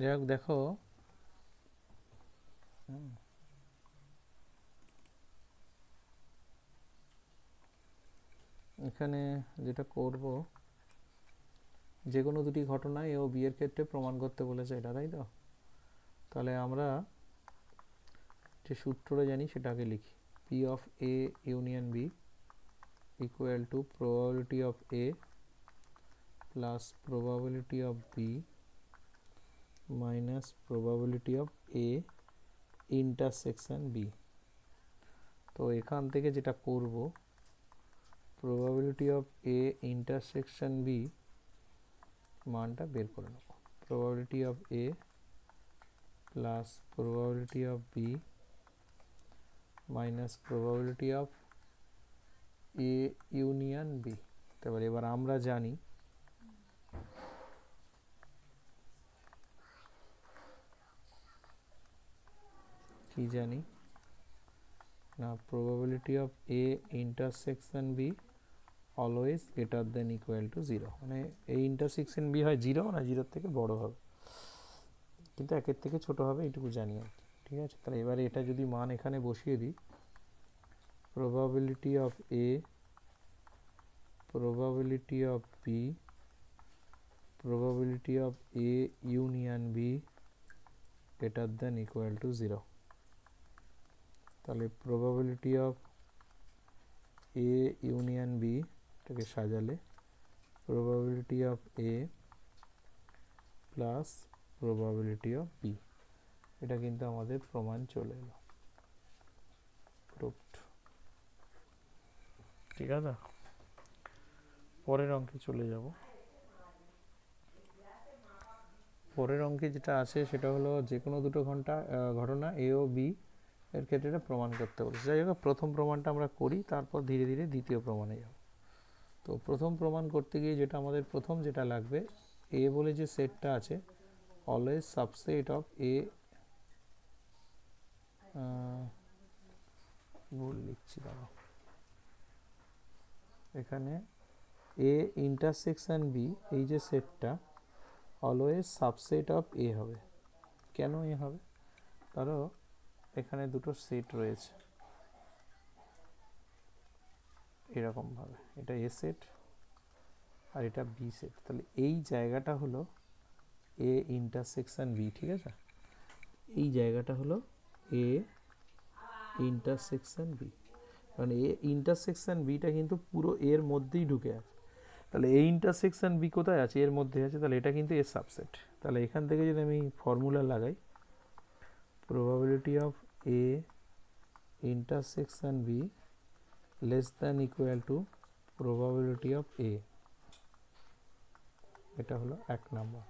যাই হোক দেখো এখানে যেটা করব, যে কোনো দুটি ঘটনা এ ও বি এর ক্ষেত্রে প্রমাণ করতে বলেছে এটা, তাই তো? তাহলে আমরা যে সূত্রটা জানি সেটা আগে লিখি। P of A union B equal to probability of A plus probability of B minus probability of A intersection B. তো এখান থেকে যেটা করব, probability of A intersection B মানটা বের করে নেব। Probability of A plus probability of B minus probability of A union B. তারপরে এবার আমরা জানি কি জানি না, probability of A intersection B always greater than equal to 0, মানে এই ইন্টারসেকশন বি হয় 0, না 0 থেকে বড় হবে, কিন্তু 1 থেকে ছোট হবে, এইটুকু জানি আর কি। ঠিক আছে, তাহলে এবারে এটা যদি মান এখানে বসিয়ে দিই, probability of A, probability of B, probability of A union B greater than equal to 0। তাহলে probability of A union B এটাকে সাজালে probability of A plus probability of B, এটা কিন্তু আমাদের প্রমাণ চলে এলো, প্রুফড। ঠিক আছে, পরের অঙ্কে চলে যাব। পরের অঙ্কে যেটা আছে সেটা হলো যে কোনো দুটো ঘটনা এ ও বি এর ক্ষেত্রে এটা প্রমাণ করতে বলছে। যাই হোক, প্রথম প্রমাণটা আমরা করি, তারপর ধীরে ধীরে দ্বিতীয় প্রমাণে যাব। তো প্রথম প্রমাণ করতে গিয়ে যেটা আমাদের প্রথম যেটা লাগবে, এ বলে যে সেটটা আছে অলওয়েজ সাবসেট অফ এ, ভুল লিখছি দাঁড়াও, এখানে এ ইন্টারসেকশন বি এই যে সেটটা অলওয়েজ সাবসেট অফ এ হবে। কেন এ হবে? ধরো এখানে দুটো সেট রয়েছে এরকমভাবে, এটা এ সেট আর এটা বি সেট, তাহলে এই জায়গাটা হলো এ ইন্টারসেকশন বি। ঠিক আছে, এই জায়গাটা হলো এ ইন্টারসেকশন বি, মানে এ ইন্টারসেকশন বিটা কিন্তু পুরো এর মধ্যেই ঢুকে আছে। তাহলে এই ইন্টারসেকশন বি কোথায় আছে? এর মধ্যে আছে, তাহলে এটা কিন্তু এর সাবসেট। তাহলে এখান থেকে যদি আমি ফর্মুলা লাগাই, probability of A intersection B less than equal to probability of A, এটা হলো 1 নম্বর।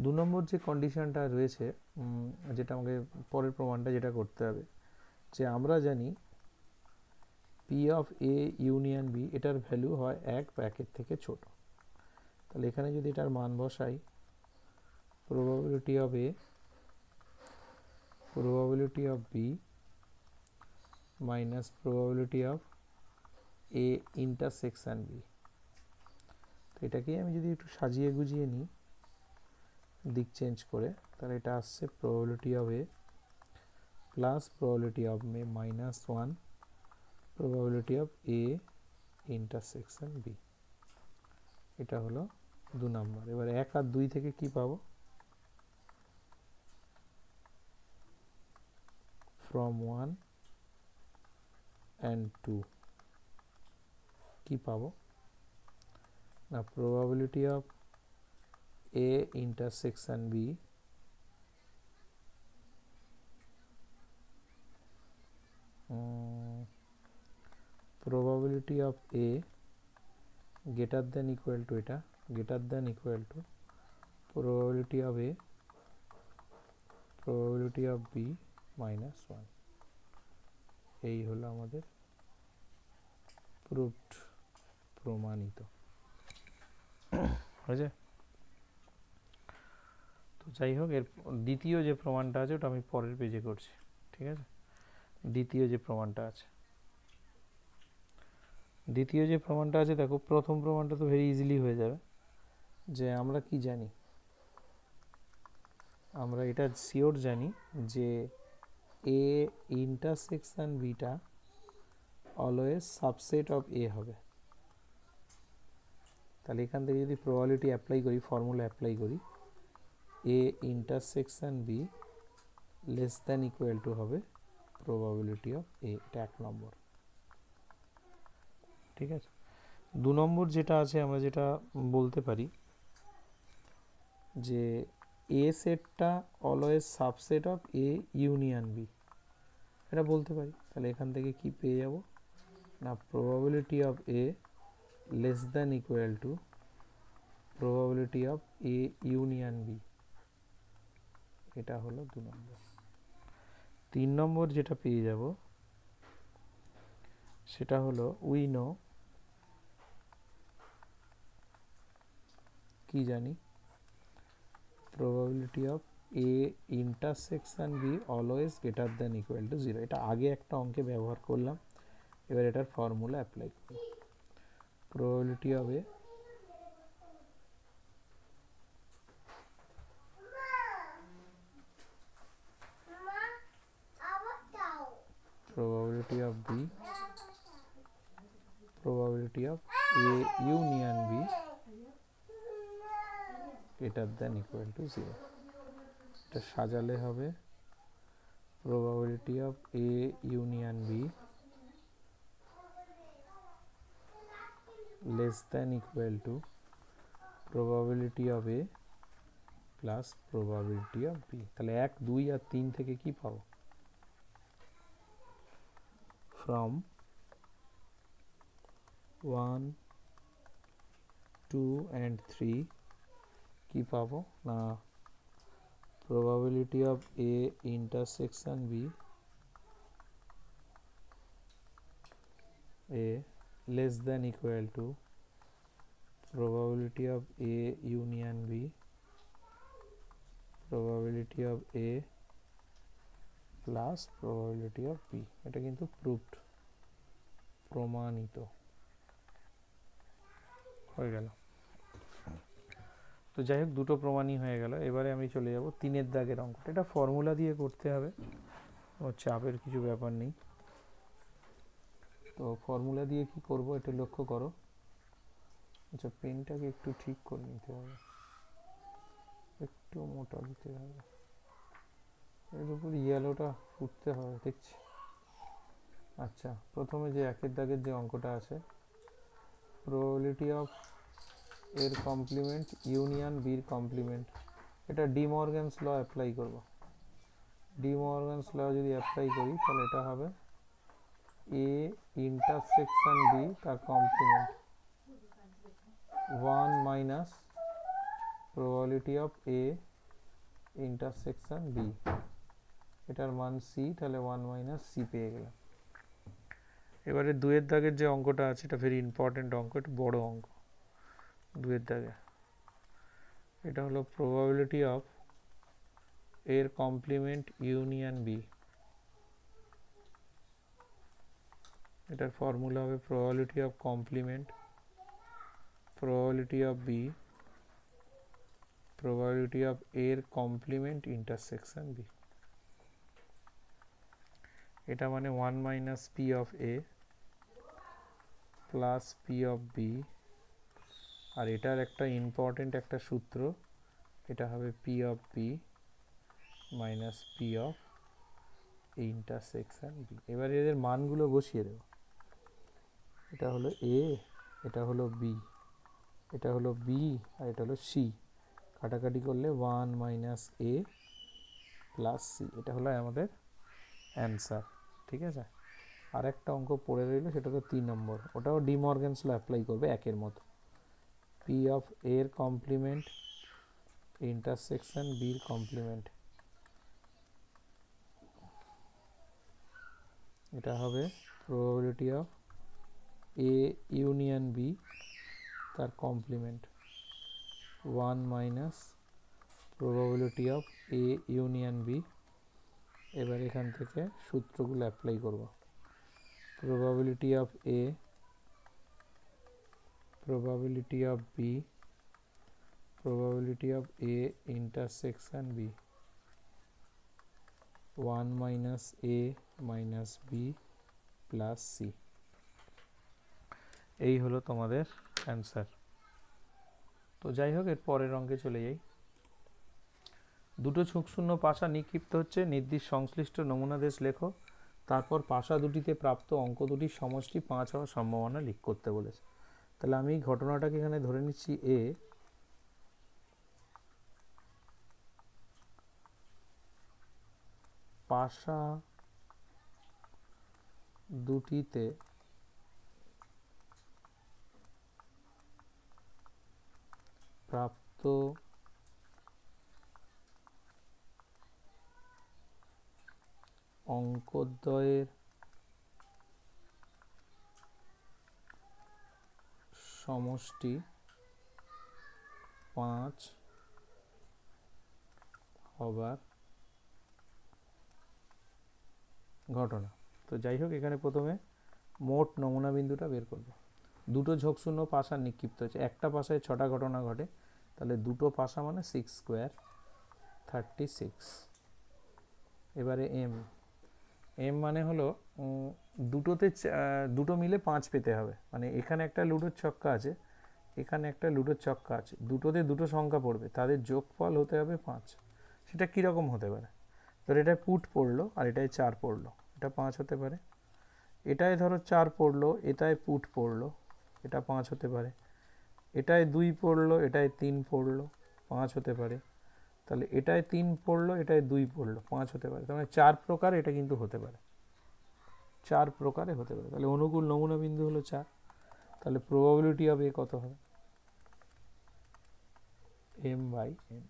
2 নম্বর যে কন্ডিশনটা রয়েছে, যেটা আমাকে পরের প্রমাণটা যেটা করতে হবে, যে আমরা জানি P of A union B এটার ভ্যালু হয় 1 বা 1 থেকে ছোট। তাহলে এখানে যদি এটার মান বসাই, probability of A, probability of B minus probability of A intersection B, তো এটাকেই আমি যদি একটু সাজিয়ে গুজিয়ে নিই দিক চেঞ্জ করে, তাহলে এটা আসছে probability of A plus probability of A minus 1 probability of A intersection B, এটা হলো 2 নম্বর। এবার 1 আর 2 থেকে কি পাবো? ফ্রম 1 and 2 কি পাবো না, probability of A intersection B probability of A greater than equal to, এটা greater than equal to probability of A probability of B minus 1, এই হলো আমাদের প্রুফড, প্রমাণিত হয়েছে। তো যাই হোক, এর দ্বিতীয় যে প্রমাণটা আছে ওটা আমি পরের পেজে করছি। ঠিক আছে, দ্বিতীয় যে প্রমাণটা আছে, দেখো প্রথম প্রমাণটা তো ভেরি ইজিলি হয়ে যাবে, যে আমরা কি জানি আমরা এটা শিওর জানি যে এ ইন্টারসেকশন বিটা অলওয়েজ সাবসেট অফ এ হবে। তাহলে এখান থেকে যদি প্রবাবিলিটি অ্যাপ্লাই করি, ফর্মুলা অ্যাপ্লাই করি, A intersection B less than equal to হবে প্রবাবিলিটি অফ এ। এটা 1 নম্বর। ঠিক আছে। 2 নম্বর যেটা আছে, আমরা যেটা বলতে পারি যে এ সেটটা always subset of A union B, এটা বলতে পারি। তাহলে এখান থেকে কি পেয়ে যাব না, probability of A less than equal to probability of A union B. এটা হলো 2 নম্বর। 3 নম্বর যেটা পেয়ে যাব সেটা হলো উই নো, কি জানি, probability of A intersection B always greater than equal to 0। এটা আগে একটা অঙ্কে ব্যবহার করলাম, এবার এটার ফর্মুলা অ্যাপ্লাই করব। Probability of A probability of B, probability of A union B greater than equal to 0। এটা সাজালে হবে probability of A union B less than equal to probability of A plus probability of B। তাহলে 1, 2 আর 3 থেকে কি পাবো, from 1, 2 and 3 কি পাবো না, probability of A intersection B A less than equal to probability of A union B, probability of A plus probability of B। এটা কিন্তু proved, প্রমাণিত হয়ে গেল। তো যাই হোক, দুটো প্রমাণই হয়ে গেল। এবারে আমি চলে যাব 3-এর দাগের অঙ্কটা। এটা ফর্মুলা দিয়ে করতে হবে, চাপের কিছু ব্যাপার নেই। তো ফর্মুলা দিয়ে কি করব এটা লক্ষ্য করো। আচ্ছা, পেনটাকে একটু ঠিক করে নিতে হবে, একটু মোটা দিতে হবে, এর উপর ইয়েলোটা ফুটতে হবে দেখছি। আচ্ছা, প্রথমে যে 1-এর দাগের যে অঙ্কটা আছে, প্রবাবিলিটি অফ এর কমপ্লিমেন্ট ইউনিয়ন বির কমপ্লিমেন্ট, এটা ডি মর্গ্যানস ল অ্যাপ্লাই করব। ডি মর্গ্যানস ল যদি অ্যাপ্লাই করি তাহলে এটা হবে এ ইন্টারসেকশন বি তার complement 1 minus probability of A intersection B, এটার মান সি, তাহলে 1 মাইনাস সি পেয়ে গেলাম। এবারে 2-এর দাগের যে অঙ্কটা আছে, এটা ভেরি ইম্পর্টেন্ট অঙ্ক, এটা বড় অঙ্ক। 2-এর দাগে এটা হলো প্রবাবিলিটি অফ এর কমপ্লিমেন্ট ইউনিয়ন বি। এটার ফর্মুলা হবে probability of complement, probability of B, probability of A এর কমপ্লিমেন্ট ইন্টারসেকশন B। এটা মানে 1 minus P of A plus P of B, আর এটার একটা ইম্পর্টেন্ট একটা সূত্র, এটা হবে P of B minus P of intersection B. এবার এদের মানগুলো বসিয়ে দেব। এটা হলো এ, এটা হলো বি, এটা হলো বি, আর এটা হলো সি। কাটাকাটি করলে 1 মাইনাস এ প্লাস সি, এটা হলো আমাদের অ্যান্সার। ঠিক আছে। আর একটা অঙ্ক পড়ে রইল, সেটা তো 3 নম্বর, ওটাও ডি মর্গ্যানস ল অ্যাপ্লাই করবে 1-এর মতো। পি অফ এর কমপ্লিমেন্ট ইন্টারসেকশন বির কমপ্লিমেন্ট, এটা হবে probability of A union B তার complement 1 minus probability of A union B. এবার এখান থেকে সূত্রগুলো অ্যাপ্লাই করব। probability of A, probability of B, probability of A intersection B। 1 minus A minus B plus C. এই হলো তোমাদের অ্যান্সার। তো যাই হোক, এর পরের অঙ্কে চলে যাই। দুটো ছুকশূন্য পাশা নিক্ষিপ্ত হচ্ছে, নির্দিষ্ট সংশ্লিষ্ট নমুনাদেশ লেখো, তারপর পাশা দুটিতে প্রাপ্ত অঙ্ক দুটির সমষ্টি 5 হওয়ার সম্ভাবনা লিখ করতে বলেছে। তাহলে আমি ঘটনাটাকে এখানে ধরে নিচ্ছি এ, পাশা দুটিতে প্রাপ্ত অঙ্কদ্বয়ের সমষ্টি 5 হবার ঘটনা। তো যাই হোক, এখানে প্রথমে মোট নমুনা বিন্দুটা বের করব। দুটো ঝোঁকশূন্য পাশা নিক্ষিপ্ত হচ্ছে, একটা পাশায় 6টা ঘটনা ঘটে, তাহলে দুটো পাশা মানে 6 স্কোয়ার 36। এবারে এম, এম মানে হলো দুটোতে দুটো মিলে 5 পেতে হবে, মানে এখানে একটা লুডোর ছক্কা আছে, এখানে একটা লুডোর ছক্কা আছে, দুটোতে দুটো সংখ্যা পড়বে, তাদের যোগফল হতে হবে 5। সেটা কীরকম হতে পারে? ধরো এটায় পুট পড়লো আর এটায় 4 পড়লো, এটা 5 হতে পারে। এটায় ধরো 4 পড়লো, এটায় পুট পড়লো, এটা 5 হতে পারে। এটায় 2 পড়লো, এটায় 3 পড়লো, 5 হতে পারে। তাহলে এটায় 3 পড়লো, এটায় 2 পড়লো, 5 হতে পারে। তার মানে 4 প্রকার এটা কিন্তু হতে পারে, 4 প্রকারে হতে পারে। তাহলে অনুকূল নমুনা বিন্দু হলো 4। তাহলে প্রবাবিলিটি অফ এ কত হবে? M by N,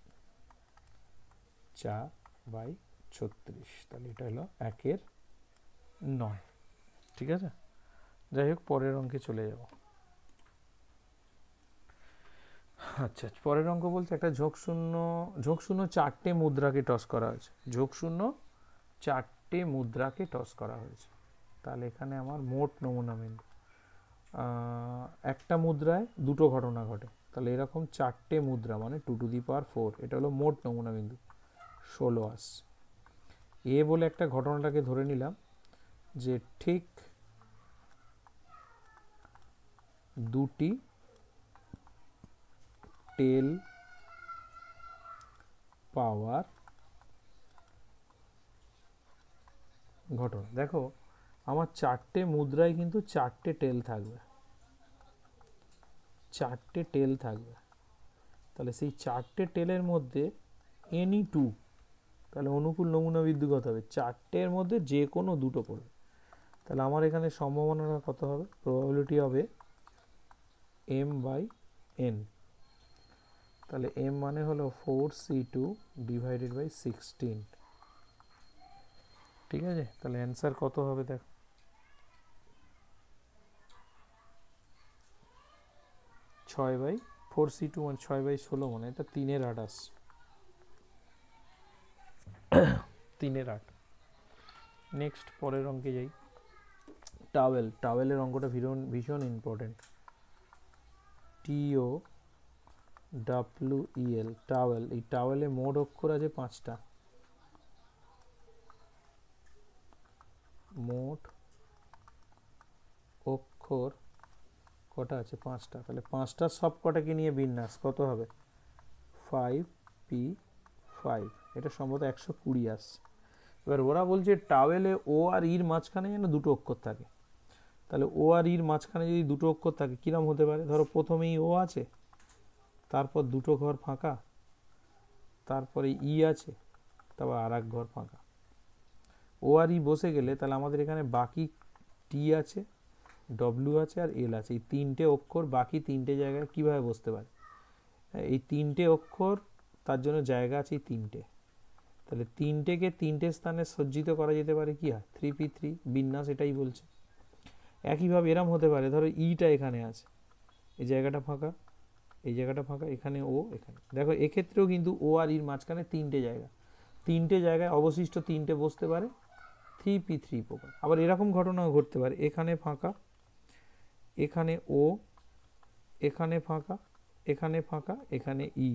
4/36। তাহলে এটা হলো 1/9। ঠিক আছে, যাই হোক পরের অঙ্কে চলে যাব। আচ্ছা, পরের অঙ্ক বলছে একটা ঝোঁকশূন্য 4টে মুদ্রাকে টস করা হয়েছে, ঝোঁকশূন্য 4টে মুদ্রাকে টস করা হয়েছে। তাহলে এখানে আমার মোট নমুনা বিন্দু, একটা মুদ্রায় দুটো ঘটনা ঘটে, তাহলে এরকম 4টে মুদ্রা মানে 2 টু দি পাওয়ার 4, এটা হলো মোট নমুনা বিন্দু 16 আসছে। এ বলে একটা ঘটনাটাকে ধরে নিলাম যে ঠিক দুটি টেল পাওয়ার ঘটনা। দেখো আমার 4টে মুদ্রায় কিন্তু 4টে টেল থাকবে, 4টে টেল থাকবে। তাহলে সেই 4টে টেলের মধ্যে এনি 2, তাহলে অনুকূল নমুনা বিন্দু কত হবে? 4টের মধ্যে যে কোনো দুটো পড়বে। তাহলে আমার এখানে সম্ভাবনাটা কত হবে? প্রবাবিলিটি হবে এম বাই এন। তাহলে এম মানে হলো 4c2 ডিভাইডেড বাই 16। ঠিক আছে, তাহলে অ্যান্সার কত হবে দেখো, 6/4c2 মানে 6/16, মানে এটা 3/8 আসছে, 3/8। নেক্সট পরের অঙ্কে যাই। টাওয়েল, টাওয়েলের অঙ্কটা ভীষণ ইম্পর্টেন্ট। TOWEL, towel. এই টাওয়েলে মোট অক্ষর আছে 5টা, মোট অক্ষর কটা আছে? 5টা। তাহলে 5টার সব কটাকে নিয়ে বিন্যাস কত হবে? 5p5, এটা সম্ভবত 120 আসছে। এবার ওরা বলছে টাওয়েলে ও আর ইর মাঝখানে যেন দুটো অক্ষর থাকে। তাহলে ও আর ইর মাঝখানে যদি দুটো অক্ষর থাকে কিরম হতে পারে? ধরো প্রথমেই ও আছে, তারপর দুটো ঘর ফাঁকা, তারপরে ই আছে, তারপর আর এক ঘর ফাঁকা। ও আর ই বসে গেলে তাহলে আমাদের এখানে বাকি টি আছে, ডব্লিউ আছে আর এল আছে, এই 3টে অক্ষর বাকি 3টে জায়গায় কিভাবে বসতে পারে? এই 3টে অক্ষর, তার জন্য জায়গা আছে এই 3টে। তাহলে 3টেকে 3টে স্থানে সজ্জিত করা যেতে পারে কি হয়? 3p3 বিন্যাস এটাই বলছে। একইভাবে এরম হতে পারে, ধরো ইটা এখানে আছে, এই জায়গাটা ফাঁকা, এই জায়গাটা ফাঁকা, এখানে ও, এখানে। দেখো এক্ষেত্রেও কিন্তু ও আর ইর মাঝখানে 3টে জায়গা, 3টে জায়গায় অবশিষ্ট 3টে বসতে পারে 3p3 প্রকার। আবার এরকম ঘটনাও ঘটতে পারে, এখানে ফাঁকা, এখানে ও, এখানে ফাঁকা, এখানে ফাঁকা, এখানে ই,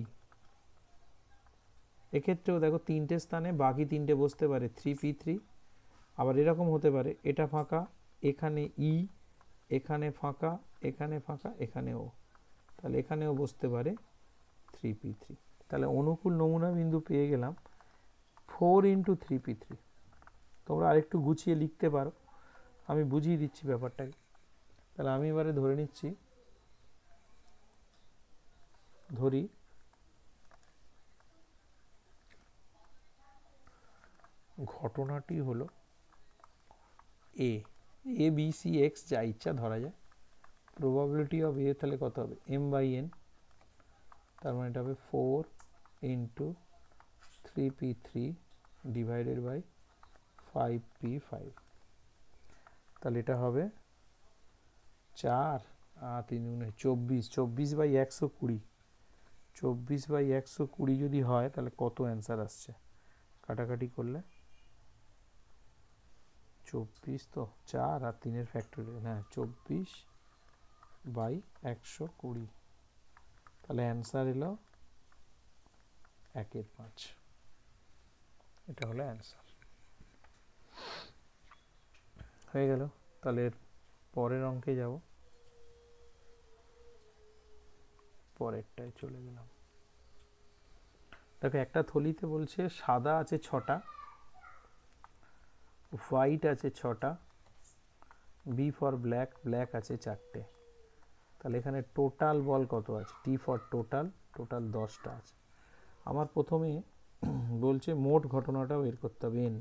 এক্ষেত্রেও দেখো তিনটে স্থানে বাকি তিনটে বসতে পারে 3p3, আবার এরকম হতে পারে এটা ফাঁকা, এখানে ই, এখানে ফাঁকা, এখানে ফাঁকা, এখানেও, তাহলে এখানেও বসতে পারে 3p3। তাহলে অনুকূল নমুনা বিন্দু পেয়ে গেলাম 4 ইন্টু 3p3। তোমরা আরেকটু গুছিয়ে লিখতে পারো, আমি বুঝিয়ে দিচ্ছি ব্যাপারটাকে। তাহলে আমি এবারে ধরে নিচ্ছি, ধরি ঘটনাটি হলো এ, এ বি সি এক্স যা ইচ্ছা ধরা যায়। প্রবাবিলিটি অফ এ তাহলে কত হবে, এম বাই এন, তার মানে এটা হবে 4 into 3p3 divided by 5p5। তাহলে এটা হবে 4 আর 3 24, 24 বাই 120, 24 বাই 120 যদি হয় তাহলে কত অ্যান্সার আসছে, কাটাকাটি করলে 24 তো 4 আর 3 ফ্যাক্টরিয়াল, হ্যাঁ 24 বাই 120, তাহলে অ্যান্সার এলো 1/5। এটা হলো অ্যান্সার, হয়ে গেল। তাহলে পরের অঙ্কে যাব, পরেরটায় চলে গেলাম। দেখো একটা থলিতে বলছে সাদা আছে 6টা, হোয়াইট আছে 6টা, বি ফর ব্ল্যাক, ব্ল্যাক আছে 4টে। তাহলে এখানে টোটাল বল কত আছে, টি ফর টোটাল, টোটাল 10টা আছে। আমার প্রথমে বলছে মোট ঘটনাটা বের করতে হবে এন।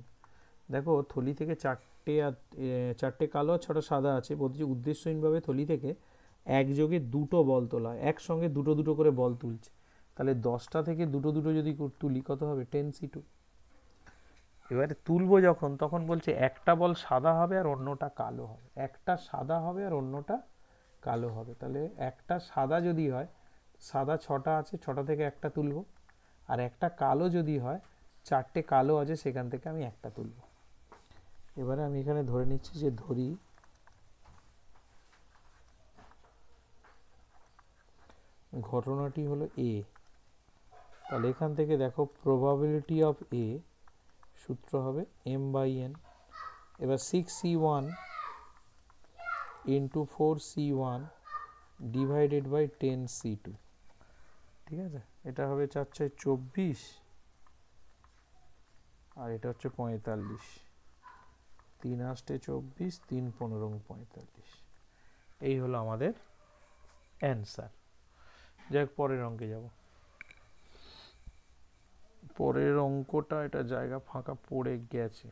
দেখো থলি থেকে 4টে কালো আর 6টা সাদা আছে, বলছে উদ্দেশ্যহীনভাবে থলি থেকে একযোগে 2টো বল তোলা, একসঙ্গে 2 করে বল তুলছে। তাহলে 10টা থেকে 2 যদি তুলি কত হবে, 10c2। এবারে তুলবো যখন, তখন বলছে একটা বল সাদা হবে আর অন্যটা কালো হবে, একটা সাদা হবে আর অন্যটা কালো হবে। তাহলে একটা সাদা যদি হয়, সাদা 6টা আছে, 6টা থেকে একটা তুলব, আর একটা কালো যদি হয়, 4টে কালো আছে, সেখান থেকে আমি একটা তুলব। এবারে আমি এখানে ধরে নিচ্ছি যে ধরি ঘটনাটি হলো এ। তাহলে এখান থেকে দেখো প্রবাবিলিটি অফ এ সূত্র হবে এম বাই এন। এবার 6c1 into 4c1 divided by 10c2, ঠিক আছে। এটা হবে 4 4 24 আর এটা হচ্ছে 45, 3 8 24, 3 15 45। এই হলো আমাদের অ্যান্সার। যাই হোক পরের অঙ্কে যাব। পরের অঙ্কটা, এটা জায়গা ফাঁকা পড়ে গেছে।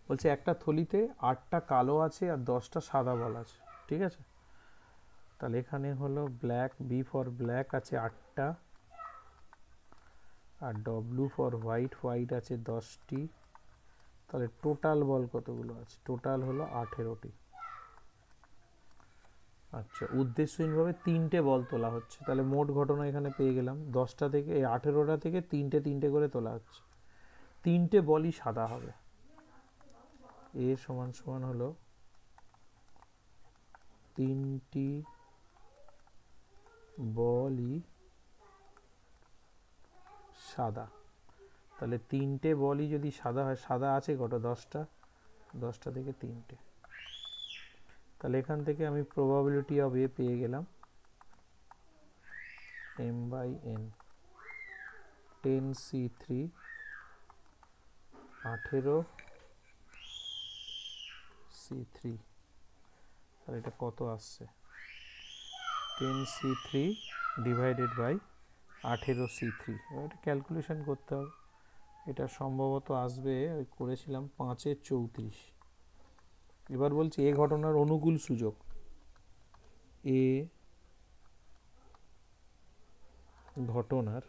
বলছে একটা থলিতে 8টা কালো আছে আর 10টা সাদা বল আছে, ঠিক আছে। তাহলে এখানে হলো ব্ল্যাক, বি ফর ব্ল্যাক আছে 8টা, আর ডব্লিউ ফর হোয়াইট, হোয়াইট আছে 10টি। তাহলে টোটাল বল কতগুলো আছে, টোটাল হলো 18টি। আচ্ছা, উদ্দেশ্যহীনভাবে 3টে বল তোলা হচ্ছে, তাহলে মোট ঘটনা এখানে পেয়ে গেলাম 10টা থেকে, এই 18টা থেকে 3টে করে তোলা হচ্ছে। 3টে বলই সাদা হবে, এ সমান সমান হলো 3টি বলই সাদা। তাহলে 3টে বলই যদি সাদা হয়, সাদা আছে কত, 10টা, 10টা থেকে 3টে। তাহলে এখান থেকে আমি প্রবাবিলিটি অফ এ পেয়ে গেলাম M by N, 10c3 18c3। তাহলে এটা কত আসছে, 10c3 ডিভাইডেড বাই 18c3। এটা ক্যালকুলেশন করতে হবে, এটা সম্ভবত আসবে, ওই করেছিলাম 5 এর 34। এবার বলছি এ ঘটনার অনুকূল সূচক, এ ঘটনার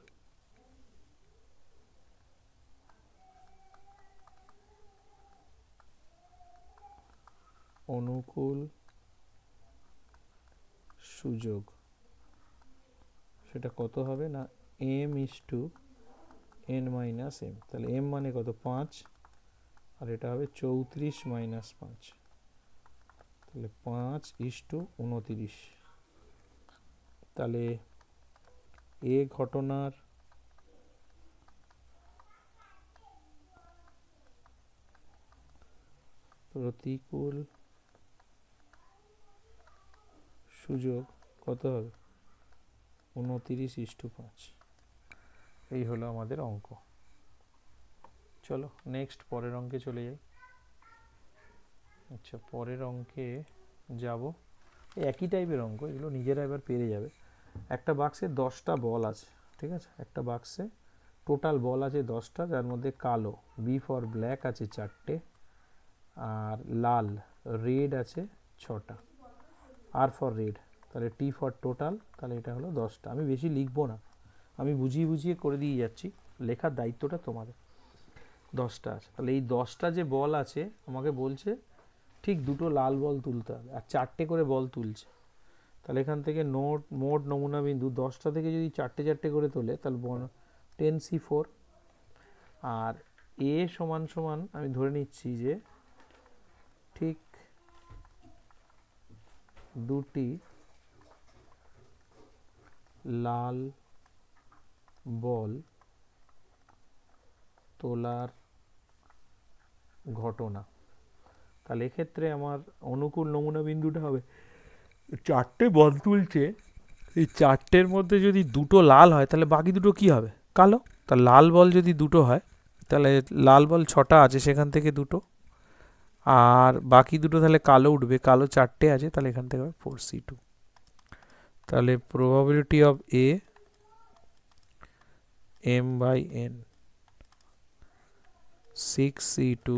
অনুকূল সুযোগ সেটা কত হবে না, m is to n minus m। তাহলে m মানে কত, 5, আর এটা হবে 34 মাইনাস 5, তাহলে 5 is to 29। তাহলে এ ঘটনার প্রতিকূল সুযোগ কত হবে 29:5। এই হলো আমাদের অঙ্ক। চলো নেক্সট পরের অঙ্কে চলে যাই। আচ্ছা পরের অঙ্কে যাব, একই টাইপের অঙ্ক, এগুলো নিজেরা এবার পেরে যাবে। একটা বাক্সে 10টা বল আছে, ঠিক আছে, একটা বাক্সে টোটাল বল আছে 10টা, যার মধ্যে কালো বি ফর ব্ল্যাক আছে 4টে, আর লাল রেড আছে 6টা, আর ফর রেড, তাহলে টি ফর টোটাল, তাহলে এটা হলো 10টা। আমি বেশি লিখবো না, আমি বুঝিয়ে বুঝিয়ে করে দিয়ে যাচ্ছি, লেখার দায়িত্বটা তোমাদের। 10টা আছে, তাহলে এই 10টা যে বল আছে আমাকে বলছে ঠিক দুটো লাল বল তুলতে হবে, আর 4টে করে বল তুলছে। তাহলে এখান থেকে মোট নমুনা বিন্দু 10টা থেকে যদি 4টে 4টে করে তোলে তাহলে 10C4। আর এ সমান সমান আমি ধরে নিচ্ছি যে ঠিক দুটি লাল বল তোলার ঘটনা। তাহলে এক্ষেত্রে আমার অনুকূল নমুনা বিন্দুটা হবে 4টে বল তুলছে, এই 4টের মধ্যে যদি দুটো লাল হয় তাহলে বাকি দুটো কি হবে কালো। তা লাল বল যদি দুটো হয় তাহলে লাল বল 6টা আছে সেখান থেকে দুটো, আর বাকি দুটো তাহলে কালো উঠবে, কালো 4টে আছে, তাহলে এখান থেকে হবে 4C2। তাহলে probability of A m/n 6C2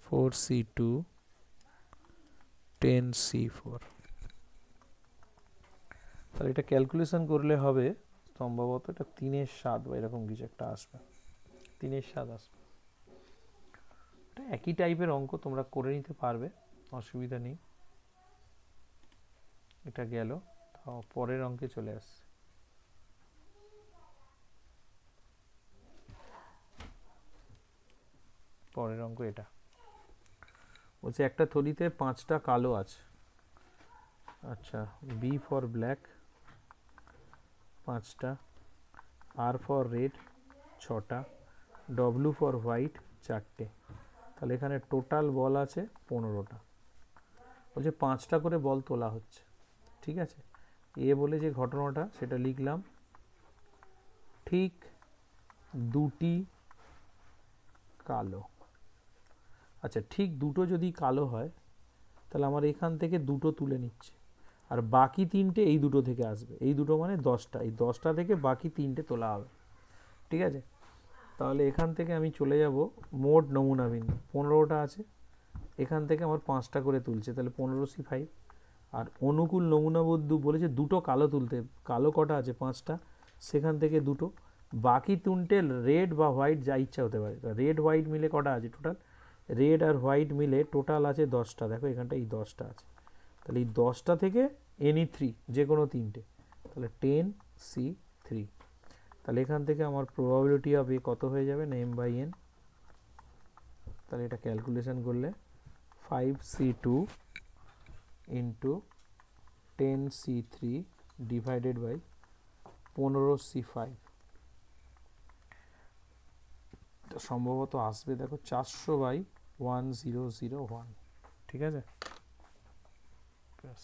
4C2 10C4। তাহলে এটা ক্যালকুলেশন করলে হবে সম্ভবত এটা 3/7 বা এরকম কিছু একটা আসবে, 3/7 আসবে। এটা একই টাইপের অঙ্ক, তোমরা করে নিতে পারবে, অসুবিধা নেই। এটা গেল, পরের অঙ্কে চলে আসছে। পরের অঙ্ক এটা বলছে একটা থলিতে 5টা কালো আছে। আচ্ছা বি ফর ব্ল্যাক 5টা, আর ফর রেড 6টা, ডব্লিউ ফর হোয়াইট 4টে, তাহলে এখানে টোটাল বল আছে 15টা। বলছে 5টা করে বল তোলা হচ্ছে, ঠিক আছে। এ বলে যে ঘটনাটা সেটা লিখলাম, ঠিক দুটি কালো। আচ্ছা ঠিক দুটো যদি কালো হয় তাহলে আমার এখান থেকে দুটো তুলে নিচ্ছে, আর বাকি 3টে এই দুটো থেকে আসবে, এই দুটো মানে 10টা, এই 10টা থেকে বাকি 3টে তোলা হবে, ঠিক আছে। তাহলে এখান থেকে আমি চলে যাব মোট নমুনা বিন্দু 15টা আছে, এখান থেকে আমার 5টা করে তুলছে, তাহলে 15C5। আর অনুকূল নমুনা বিন্দু বলেছে দুটো কালো তুলতে, কালো কটা আছে 5টা, সেখান থেকে দুটো, বাকি 3টে রেড বা হোয়াইট যা ইচ্ছা হতে পারে। রেড হোয়াইট মিলে কটা আছে টোটাল, রেড আর হোয়াইট মিলে টোটাল আছে 10টা, দেখো এখানটা এই 10টা আছে, তাহলে এই 10টা থেকে any3 যে কোনো 3টে, তাহলে 10C3। তাহলে এখান থেকে আমার প্রবাবিলিটি অফ এ কত হয়ে যাবে না m/n, তাহলে এটা ক্যালকুলেশন করলে 5C2 into 10C3 divided by 15C5, সম্ভবত আসবে দেখো 400/1001, ঠিক আছে। ব্যাস।